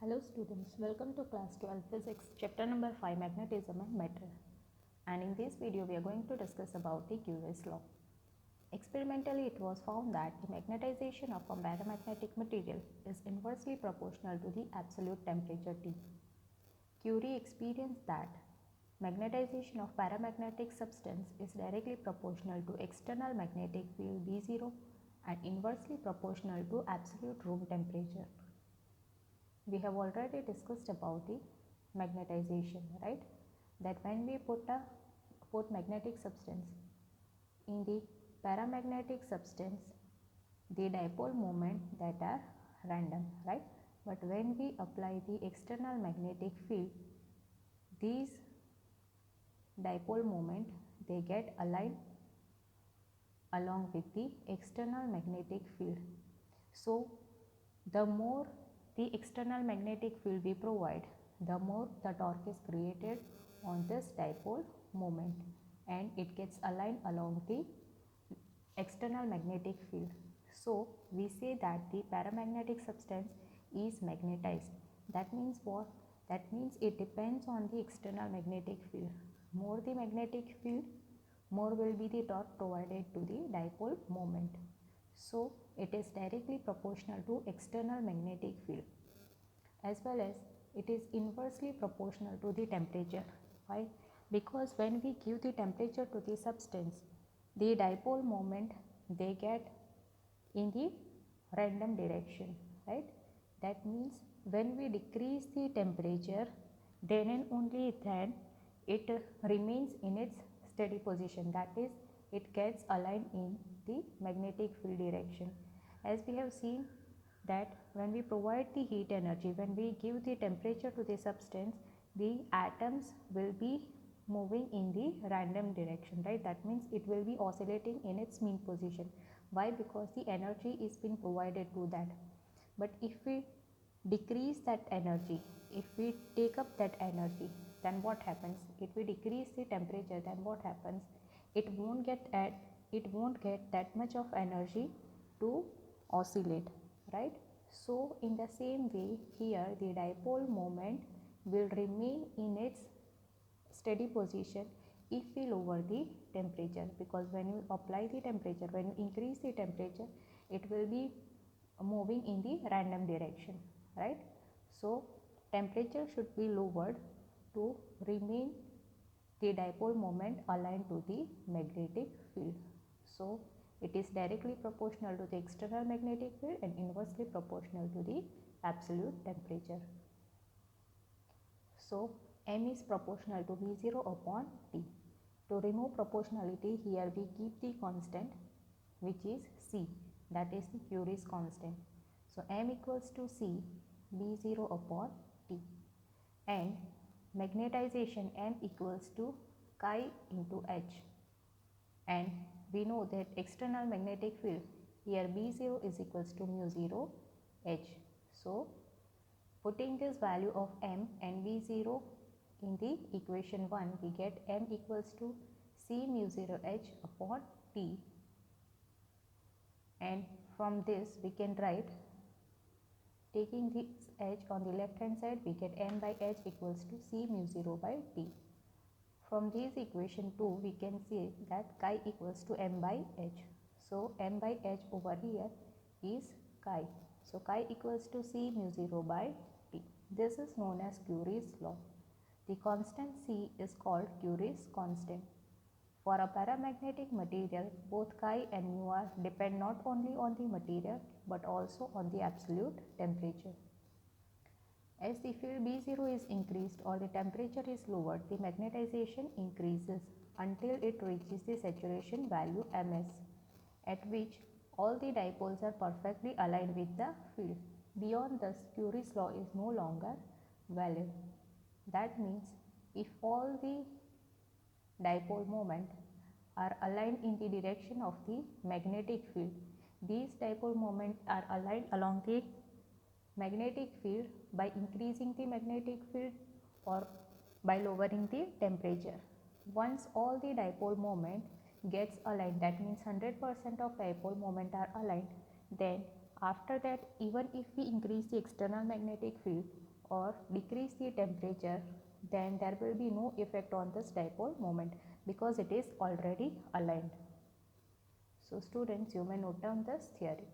Hello students, welcome to class 12 physics chapter number 5 magnetism and matter, and in this video we are going to discuss about the Curie's law. Experimentally it was found that the magnetization of a paramagnetic material is inversely proportional to the absolute temperature T. Curie experienced that magnetization of paramagnetic substance is directly proportional to external magnetic field B0 and inversely proportional to absolute room temperature. We have already discussed about the magnetization, right? That when we put magnetic substance in the paramagnetic substance, the dipole moment that are random, right? But when we apply the external magnetic field, these dipole moment they get aligned along with the external magnetic field. So the more the external magnetic field we provide, the more the torque is created on this dipole moment and it gets aligned along the external magnetic field. So we say that the paramagnetic substance is magnetized. That means what? That means it depends on the external magnetic field. More the magnetic field, more will be the torque provided to the dipole moment. So it is directly proportional to external magnetic field, as well as it is inversely proportional to the temperature. Why? Because when we give the temperature to the substance, the dipole moment they get in the random direction, right? That means when we decrease the temperature, then and only then it remains in its steady position, that is it gets aligned in the magnetic field direction. As we have seen that when we provide the heat energy, when we give the temperature to the substance, the atoms will be moving in the random direction, right? That means it will be oscillating in its mean position. Why? Because the energy is being provided to that. But if we decrease that energy, if we take up that energy, then what happens? If we decrease the temperature, then what happens? It won't get that much of energy to oscillate, right? So in the same way here the dipole moment will remain in its steady position if we lower the temperature, because when you apply the temperature, when you increase the temperature, it will be moving in the random direction, right? So temperature should be lowered to remain the dipole moment aligned to the magnetic field. So it is directly proportional to the external magnetic field and inversely proportional to the absolute temperature. So m is proportional to V0 upon T. To remove proportionality, here we keep the constant which is C, that is the Curie's constant. So m equals to C V0 upon T, and magnetization m equals to chi into H, and we know that external magnetic field here B0 is equals to mu 0 H. So putting this value of m and V0 in the equation 1, we get m equals to C mu 0 H upon T, and from this we can write, taking this H on the left hand side, we get m by H equals to C mu 0 by T. From this equation 2, we can say that chi equals to m by H. So m by H over here is chi. So chi equals to C mu 0 by T. This is known as Curie's law. The constant C is called Curie's constant. For a paramagnetic material, both chi and mu r depend not only on the material but also on the absolute temperature. As the field B0 is increased or the temperature is lowered, the magnetization increases until it reaches the saturation value Ms, at which all the dipoles are perfectly aligned with the field. Beyond this, Curie's law is no longer valid. That means if all the dipole moment are aligned in the direction of the magnetic field, these dipole moments are aligned along the magnetic field by increasing the magnetic field or by lowering the temperature. Once all the dipole moment gets aligned, that means 100% of dipole moment are aligned, then after that, even if we increase the external magnetic field, or decrease the temperature, then there will be no effect on this dipole moment because it is already aligned. So students, you may note down this theory.